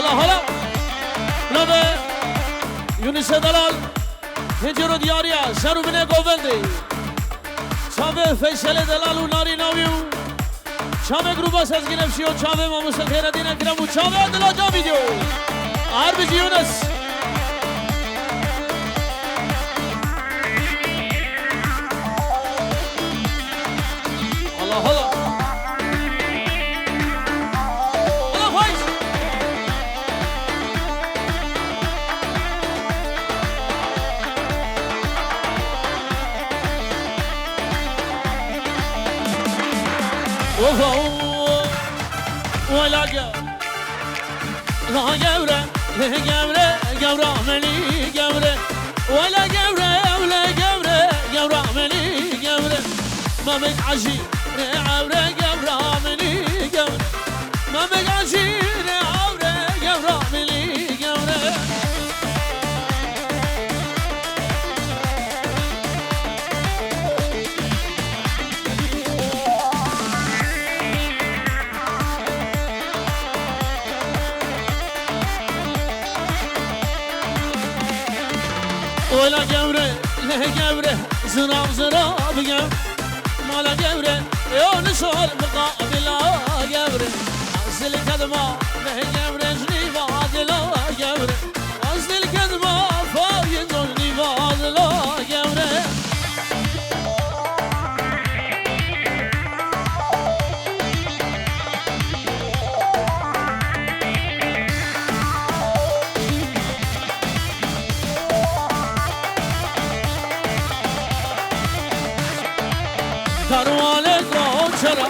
حالا نوه یونس دلال هجرو دیاریا شروع بینه گووندی چاوه فیصل دلال و ناری ناویو چاوه گروباس از گنفشی و چاوه ماموس خیر دین اکرم و چاوه دلا جا ویدیو عربی یونس الله حالا ولا لا جورة جورة ملي جورة ولا جورة ملي جورة ما بتعشي عورة جورة ملي جورة ما بتعشي عورة جورة ملي جورة ولا جورة لا جورة زراب جورة ما لا جورة يا نسول مقابل جورة أصل الكلمة لا جورة جنيبة لا جورة أصل الكلمة فايد جنيبة لا جورة کاروانه گوچرا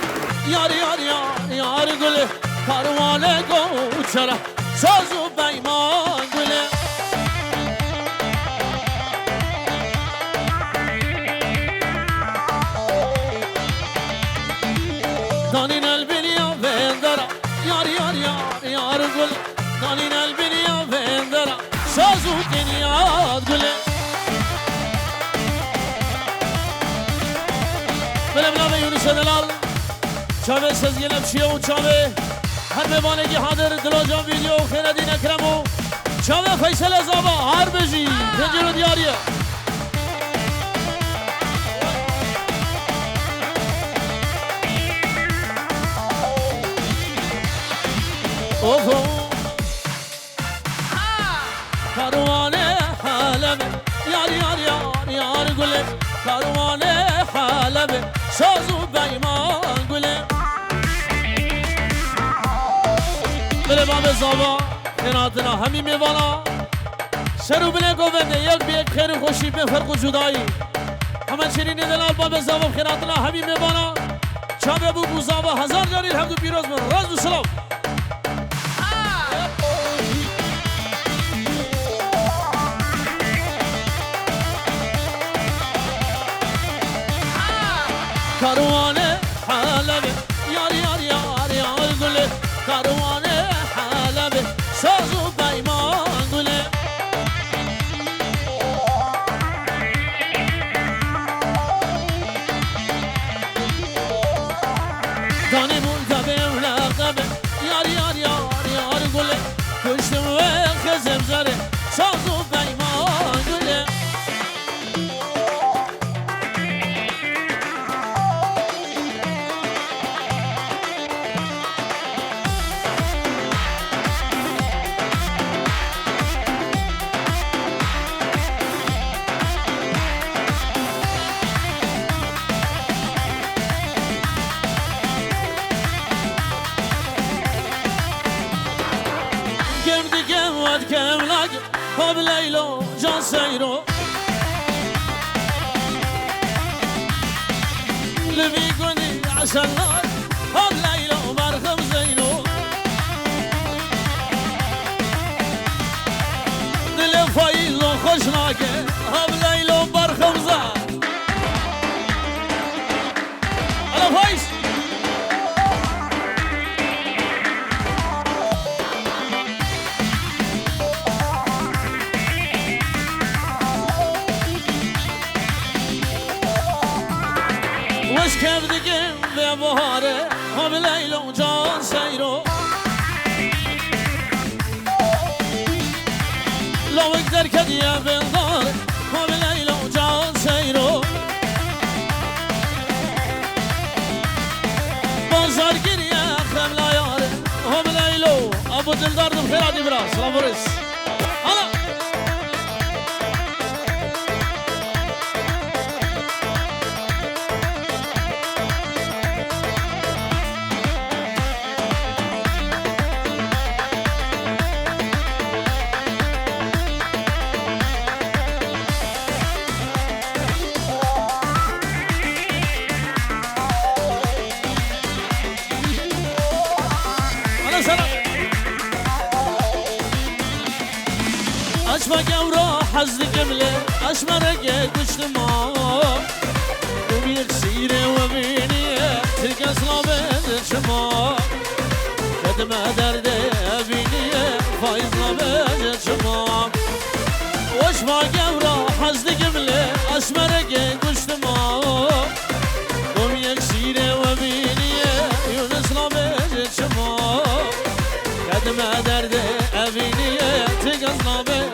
یار گله کاروانه گوچرا سازو بیمان گله دانین البنیا وندرا یار گله دانین البنیا وندرا سازو دنیا گله بلبلا یونس دلال چاوه سزگلم چیه و چاوه هر ببانگی حاضر دلاجان ویدیو خیر دین اکرمو چاوه فیصل ازابا هر بجی هنجر و دیاریه اوهو کاروانه حالمه یار گله کاروانه حالمه سازو بیمان گله بله باب زابا خیراتنا همی میوانا شروع بله گوونده یک بی یک خیر خوشی به فرق و جدایی همه چنین دلال باب زابا خیراتنا همی میوانا چاوه بو زابا هزار جاری الحمد و پیروز من راز و سلام کاروانه حالبه یار گله کاروانه حالبه سازو بیمان گله دانی منتبه لقبه یار گله کشتم و خزم زره سازو بیمان گله كم لاقي هاب ليلو جان سيرو لبي قولي عشان نار هاب ليلو برخم زينو دل فايز وخوش ناكي هاب ليلو برخم زار على فايز وش کردگیم به بهاره هم لیلو جان سیرو برکدیه بندار هم لیلا جان سیرو بازار گیریه خم لایاره هم لیلو ابو دلدار دم خیرادی برا سلام برس حالا اشما گورا حزد قبله اشما رگه گشت ما و یک سیره و بینیه ترک اصلا بده شما کدمه درده بینیه فایزلا بده شما اشما گورا حزد قبله اشما رگه گشت ما و یک سیره و بینیه یونسلا بده شما کدمه درده بینیه ترک اصلا بده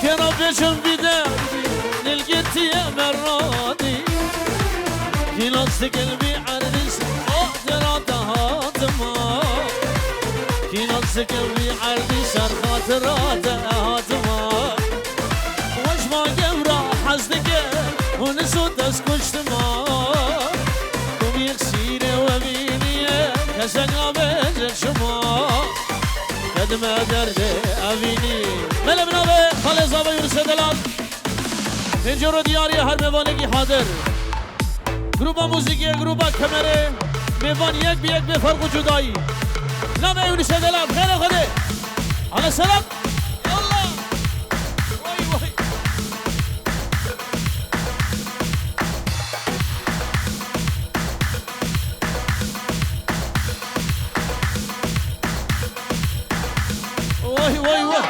كنا بيشم بدا نلقيتي مرادي في نص قلبي عردس خاطرات هاتما في نص قلبي عردس خاطرات هاتما وش ما قبرا حزدك ونسوت اسكشت ما قوم يخسيني وبيني كسقنا بجر شما ما درد أبيني ملا بنابه خالص آبا یونس دلال اینجا دیاری هر میوانگی حاضر گروبا موزیکی گروبا کمره میوان یک بی یک به فرق و جدایی نام یونس دلال خیلی خوده حالا سلام یالله وای وای وای وای وای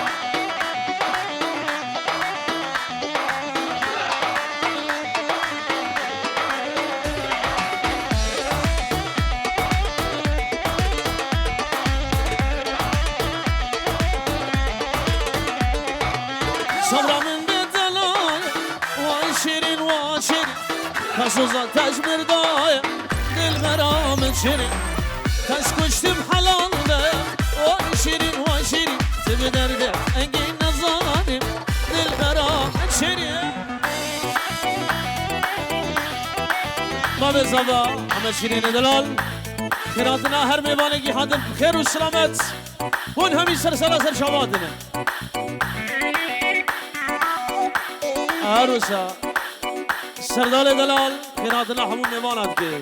صبرا من بدلای وای شیرین وای شیرین کسوزا تجمیر دای دل غرام شیرین کش کشتم حلال ده وای شیرین وای شیرین تبی درده انگین نزانیم دل غرام شیرین ما به زبا همه شیرین دلال خیراتنا هر میوانگی حاضر خیر و سلامت اون همی سر شوادنه عروسا سردال دلال خیراتنا همون میوانت که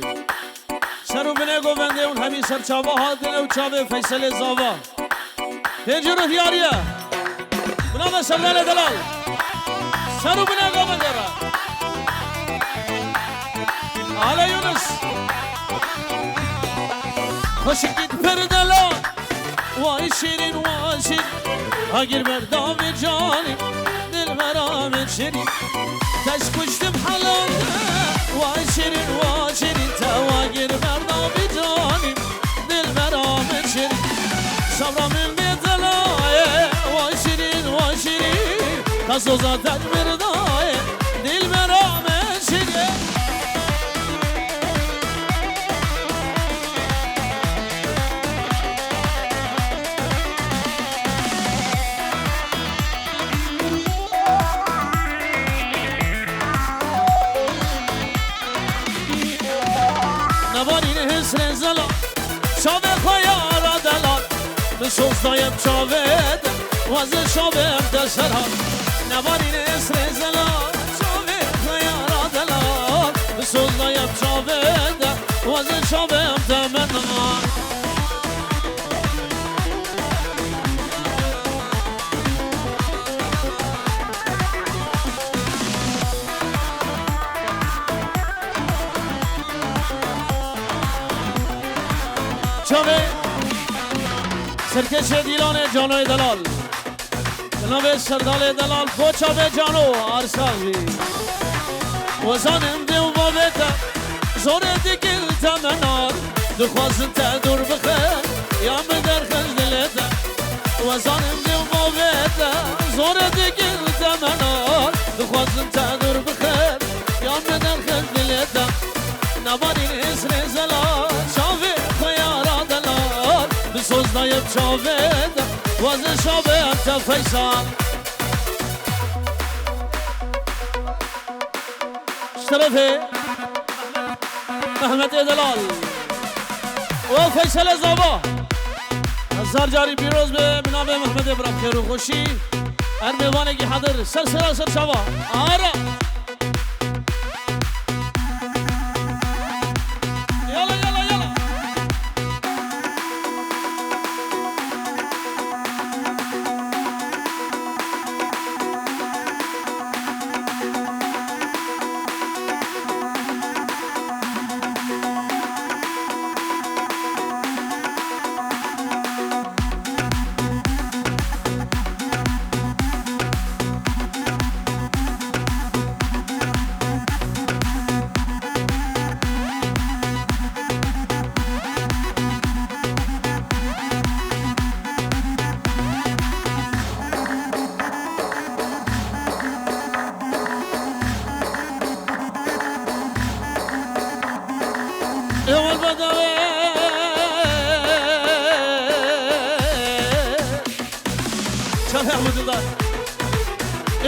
سر و بنه گوونده اون همی سر چاوا حاضنه و چاوه فیصل زاوا اینجا رو دیاریه بنام سردال دلال سر و بنه گوونده را آلا یونس خوشکیت پر دلال وای شیرین وای شیرین اگر بردام جانی دل برام شیرین تش کشتم حلال وای شیرین وای شیرین تو اگر بردام جانی دل برام شیرین صبرم بدلای وای شیرین وای شیرین کسوزا تجمیر دای دل برام شیرین نبارین حسن زلا شابه خیارا دلال بسوز دایم شابه وزن شابه دسرال نبارین حسن زلا شابه خیارا دلال بسوز دایم شابه وزن شابه دمنال شابه سرکش دیلان جانای دلال جناب سردال دلال کوچا به جانو آرساوی وزانم دی و بابتا زور دیگل تمنار دخوازن تا دور بخیر یا بدر خش دلتا وزانم دی و بابتا زور دیگل تمنار دخوازن تا دور بخیر یا بدر خش دلتا نبانی اسر زلال شاوی خیارا دلال بسوز نایب شاوی وزن شاوی انت فیصل شرفه محمد دلال و فیصل زابا هزار جاری پیروز به بنام محمد ابراهیم خیر و خوشی هر میوانگی حاضر سر شوا آرا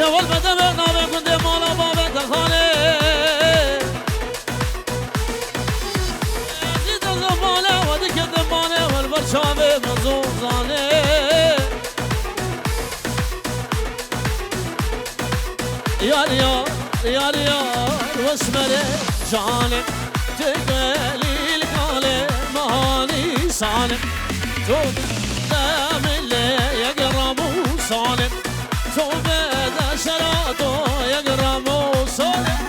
اول بدم نام کنده مالا بابت خانه عزیز زمانه و دیگه دمانه و البرشابه مزون زانه یار یار یار یار واسمره جانم تقلی القاله مهاني صانم تو دامله يقربو صانم تو بدا شراتو يقربو صانم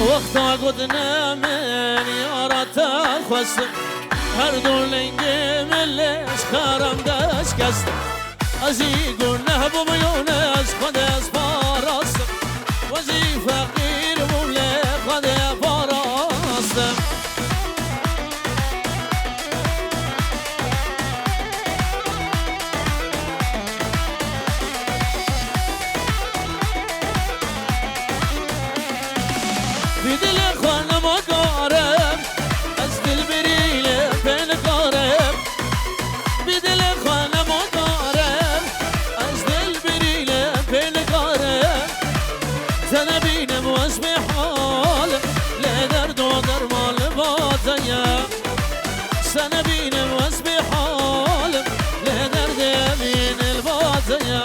وقتا قدنا من يارتا خواست هر دولنگی ملش خارم دست کست ازی گونه بمیونه از خود از پاراستم وزی فقیر موله خود پاراستم سنة بينم واسبي حالم لدرد من الباطية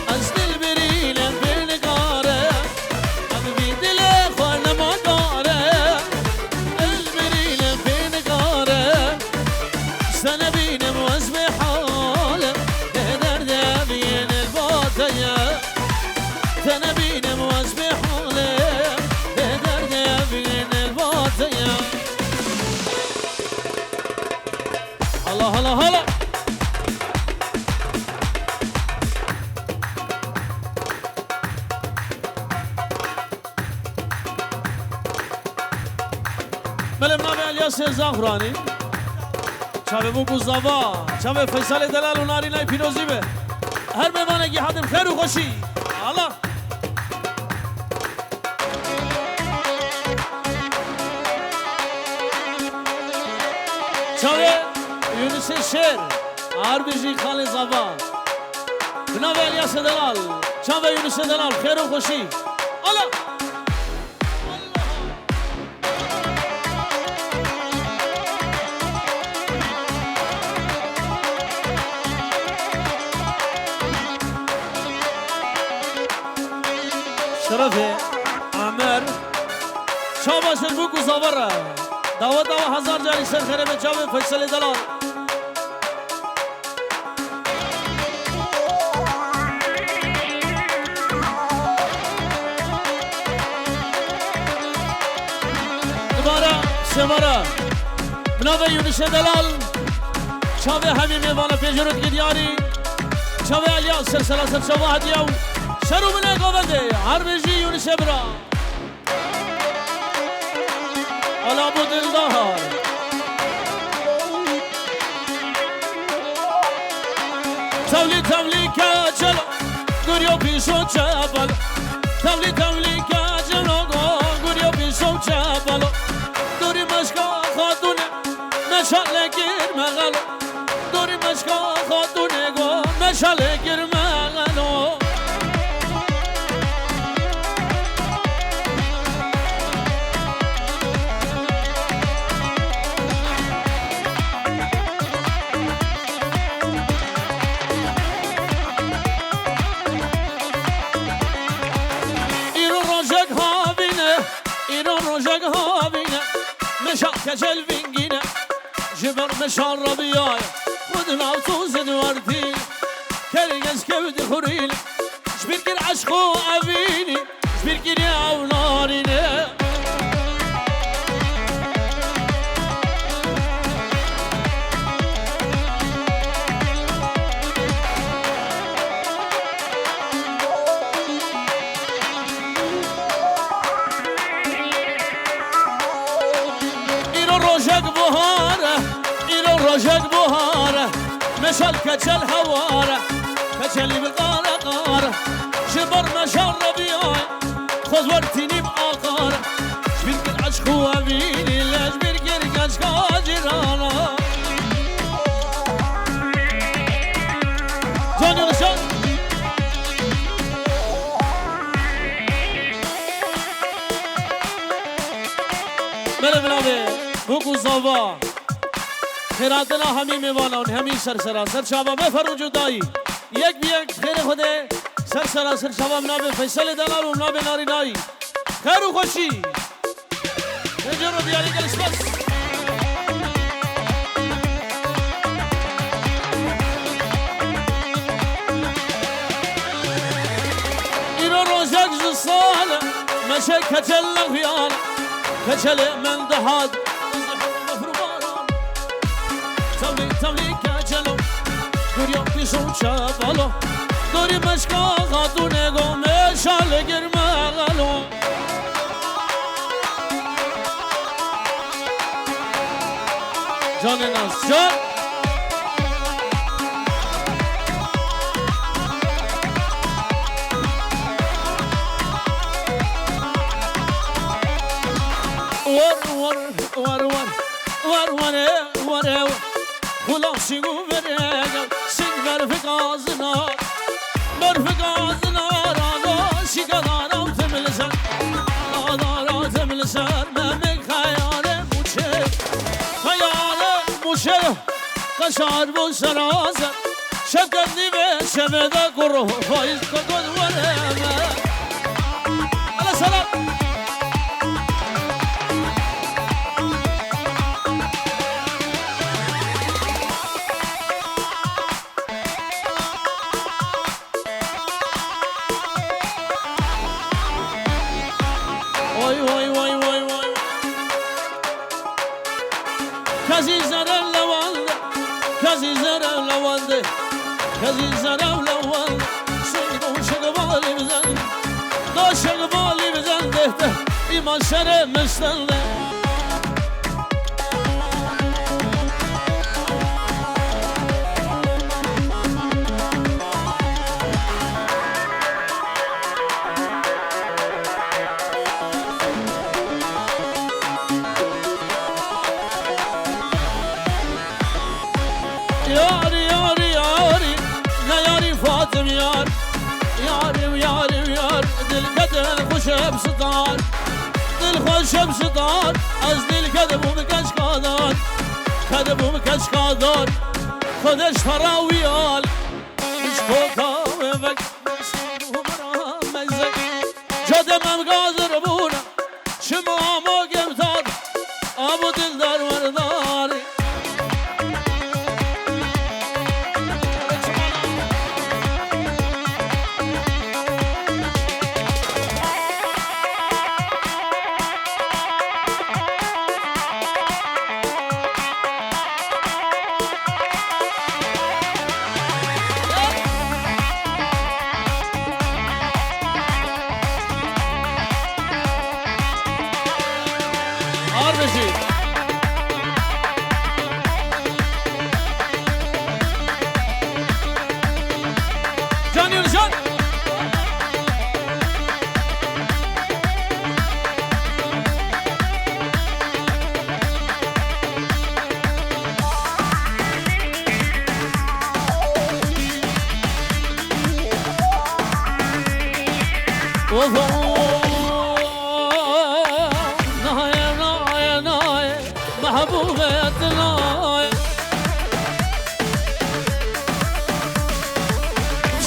از دل بریلم بین کارم ملم نام الیاس زغرانی چاوه بو گوزاوا چاوه فیصل دلال و نارینای پیروزی به هر میوانگی حدم خیر و خوشی الله چاوه یونس شیر عربیجی خال زاوا بنام الیاس دلال چاوه یونس دلال خیر و خوشی الله شرفه عمر شاباشر بو گوزاوره دعوت هزار جاری سر خیره به چاوه فیصل دلال دوباره سه باره بنابه یونس دلال چاوه همین میوانه پیجرد که دیاری چاوه الیاس سلسله سر چاوه هدیه و شروع منه گوونده عربیجی یونس برا علا بو دلدار تولی که جلو گریو پیشو چپل تولی که جلو گریو پیشو چپل دوری مشکا خاتونه مشاله گیر مغلو دوری مشکا خاتونه گو مشاله گیر مغلو کچل وینگینه جبر مشان را بیای خود ناوتو زدوارتی کرگز کبد خوریل جبیر گر عشق و عوینی جبیر گر یاو نارینه روجك بهاره مشال كتل هواره كتل بقاره قاره جبر مشال ربيعي خذ ورتيني بآقاره جبير العشق وابيني لا جبير العشق جيرانا جاني رشاد بله بنابه بوكو زاوا خیراتنا همین میوانان همین سر شبا بفرمو جدایی یک بی یک خیر خوده سر شبا منابه فیصل دلال و منابه نارینایی خیر و خوشی اینجا رو دیاری گلش بس اینو روزک زسال مشه کچل نخیال کچل من دهاد تولی که جلو گریو پیشو چپلو دوری مشکا خاتونه گو مشال گرمغلو جان ناز جان ور خلاصی گو برگم سنگ برفق آزنا راگو شکدارم تملسر آدارا تملسر ممک خیال موشه قشار بو سرازر شکندی به شبده گروه فایز کن ورمه علا سلام کسی زرم لوانده سوی دو شقبالی بزن دهته ایمان شر مستنده یاریم یاریم یار دل کدم خوشم ستار دل خوشم ستار از دل کدم کشکادار کدم کشکادار خودش تراویال مش کوکا وک جدمم گازر بونه شما مگم داد آب دلدار ورداری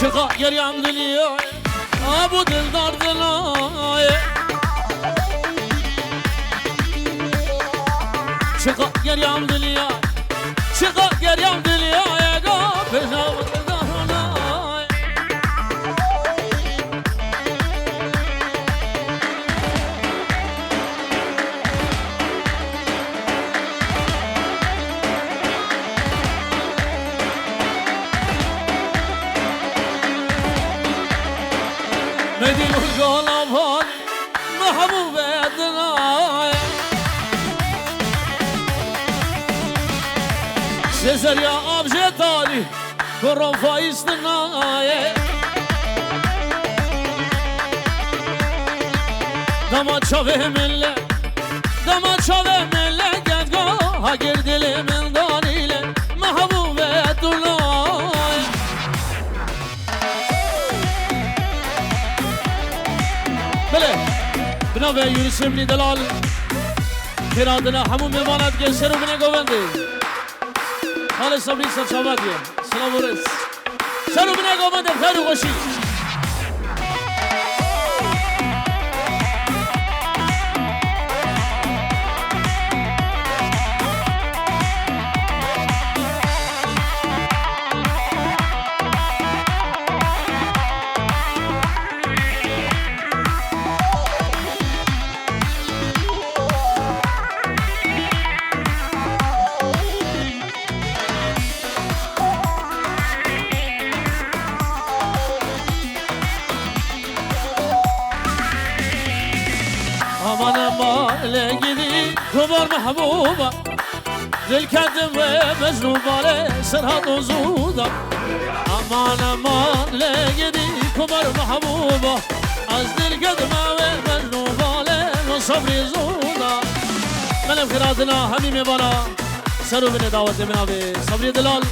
چقا گریم دلیه آبو دلدار دلایه چقا گریم دلیه چقا گریم دلیه گا بجاو دلدارنای مدين والقلب هون محبوب الدنايا سيزر يا أبجي تالي كرم فايز دنايا دمات شوه ملة دمات شوه ملة قد قاها قردلي من دانيلة محبوب الدنايا بله بنابه یونس ابن دلال خیراتنا همون میماند که سر و بینه گوونده حال صبری سرچاواتیه سلام ورس سر و بینه گوونده خیر و خوشی لقيني كبر محبوبة دل كدم ومجنون بالي سرها وزودة أمان أمان لقيني كبر محبوبة از دل كدم ومجنون بالي وصبري زودة من بخيراتنا همي مبانا سرو بني دعوت من أبي صبري دلال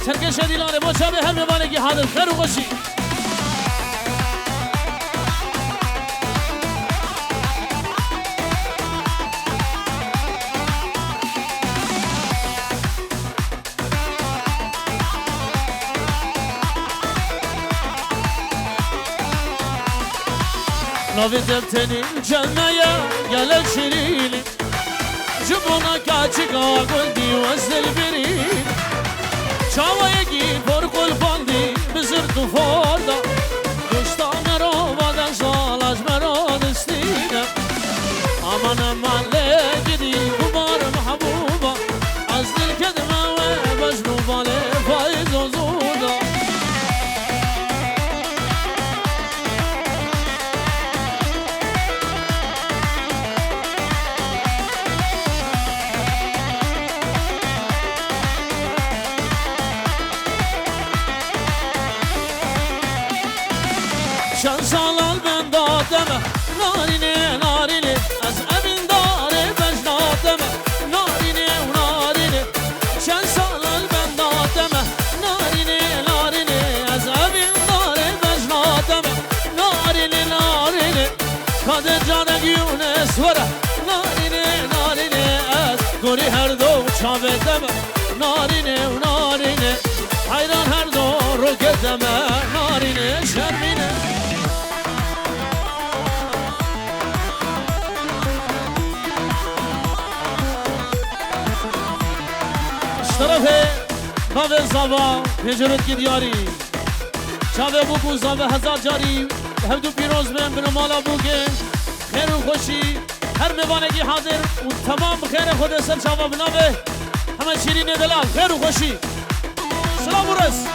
سركش دلال مشابه هم مبانا كي حاضر خير وغشي نوی دلتنی جنایا گل شیرینی جبونا کاچیکا گلدی وزل برین چاوایگی پر قلباندی بزر تو فردا دوستا مرا بعد سالش مرا دستینه امان امان لگیدی کبار محبوبا از دل کدمه و مجنون باله فایز و زودا چند سالال من دادم نارینه نارینه از امین داره بجنادم نارینه و نارینه چند سالال من دادم نارینه نارینه از امین داره بجنادم دم نارینه نارینه کاده جانگ یونس وره نارینه نارینه از گوری هر دو چاوه دم نارینه و نارینه حیران هر دو رو گدم نارینه شرمینه طرفه ناوه زاوا هجرت کی دیاری چاوه بو زاوه هزار جاری هفدو پیروز من بنو مالا بوگه خیر و خوشی هر میوانگی حاضر و تمام خیر خود سر چاوه بناوه همه شیرین دلال خیر و خوشی سلام و رس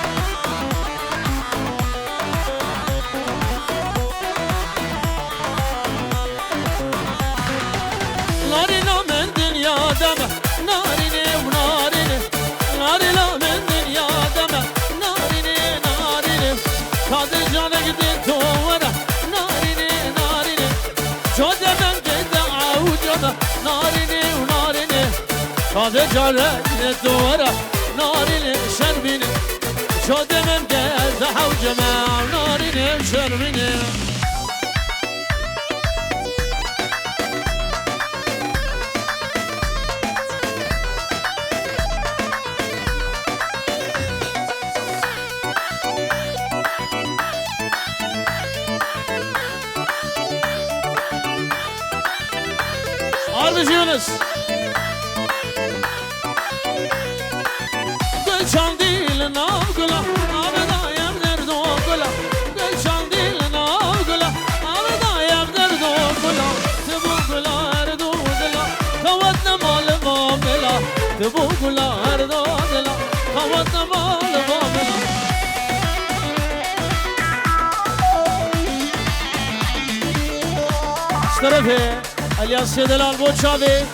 نارینا من دنیا دمه نارینه و نارینه نارینا من دنیا دمه نارینه نارینه کادر جانه گده دوره نارینه نارینه جاده من گده عوجه نارینه و نارینه کادر جانه گده دوره نارینه شرمینه جاده من گده عوجه نارینه شرمینه Yunus Gülşan değil navgula Avdayım nerdo gula Gülşan değil navgula Avdayım nerdo gula Tebu gula erdo gula Kavatna mal vamela Tebu gula erdo gula Kavatna mal vamela İşte tarafı Alias Delal Boçave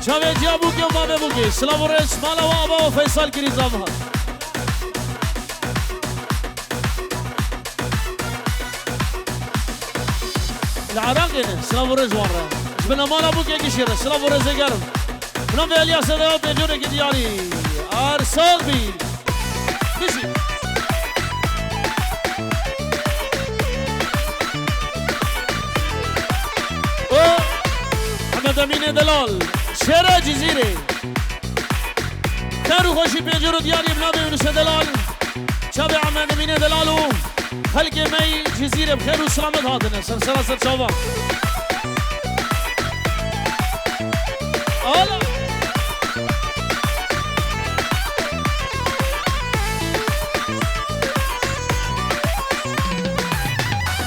Çave Ciabuki ve Babe Buki Slavores Malava Aba ve Faysal Kirizamha العراق يعني سلافورز ورا جبنا مالا بوكي كشير سلافورز يقرب بنام الياس دلال بيجوري كدياري ارسال بي كشي امین دلال شهر جزیره خیر و خوشی پنجر و دیاری بنام یونس دلال شب احمد امین دلالو خلق می جزیره بخیر و سلامت هاتنه سرسر شابا آلا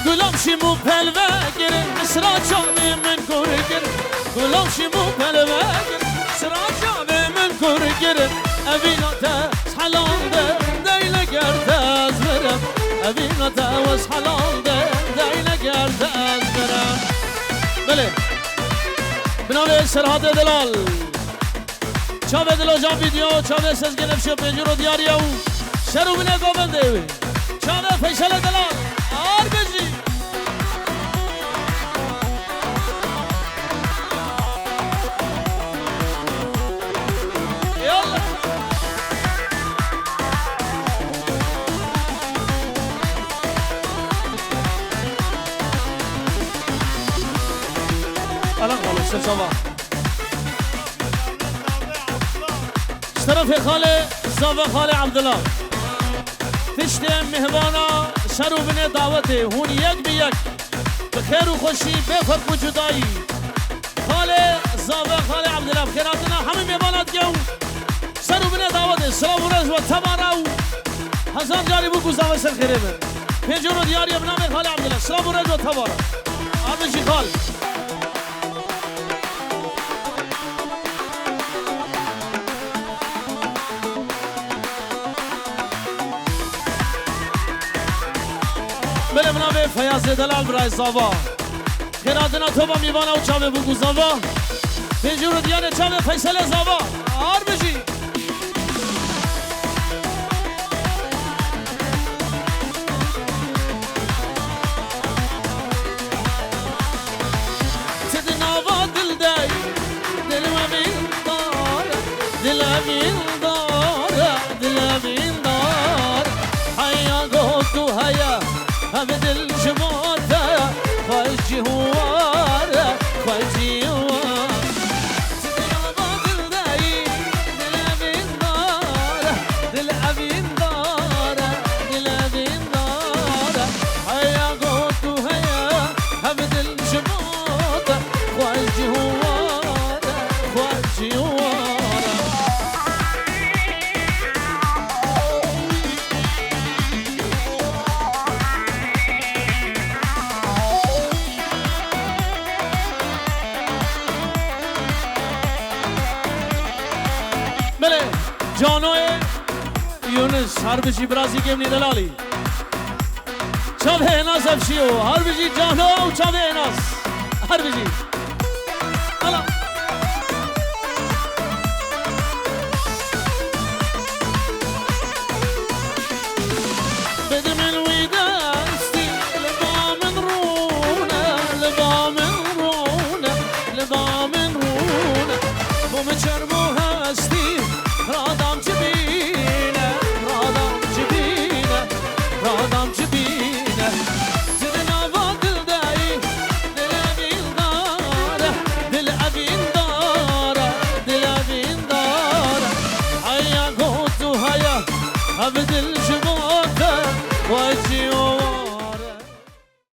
گلام شیمو پلوه گره اسرا چاوی من گوره گره گلام شیمو پلوه گره اسرا چاوی من گوره گره اویناتا حلال ده دیل گرده از برم اویناتا وز حلال ده دیل گرده از برم بله بنام سرحاد دلال چاوه دلال جان ویدیو چاوه سزگه نفشه پنجر و دیاری او شروع بینه گوبنده چاوه فیشل دلال آربجی شباب اشترف خاله زاوه خاله عبدالله تشت مهوانا شرو بنه دعوته هون یک به یک به خیر و خوشی به فرق و جدایی خاله زاوه خاله عبدالله بخیراتنا همه مهمانات گو شرو بنه دعوته سلام و رز و تمارا و هزار جاری بو گزاوه سر خیره من پیجور و دیاری بنام خاله عبدالله سلام و رز و تمارا آرمشی خال بله بنام فیاض دلال برای زاوا خیراتنا تو با میوانه و چاوه بگو زاوا پنجور و دیانه چاوه فیصل زاوا آر بشی تد ناوا دل دای دل امین داره دل امین داره دل امین داره هم دل جماده خوشی هواره خوشی هواره تدیابا دل دایی دل ابین داره دل ابین داره دل ابین داره هیا گوتو هیا هم دل جماده خوشی هواره خوشی هواره جانوی یونس هر بجی برازی گمنی دلالی چاوه ناس افشیو هر بجی جانو چاوه ناس هر بجی الا بدر من ويدستي لبا من رونه لبا من رونه لبا من رونه ومشربو هستي رادم جبينه رادم جبينه رادم جبينه زدنا فاضل داي دل أبين داره دل أبين داره دل أبين داره هيا قوتو هيا أبد الجبوته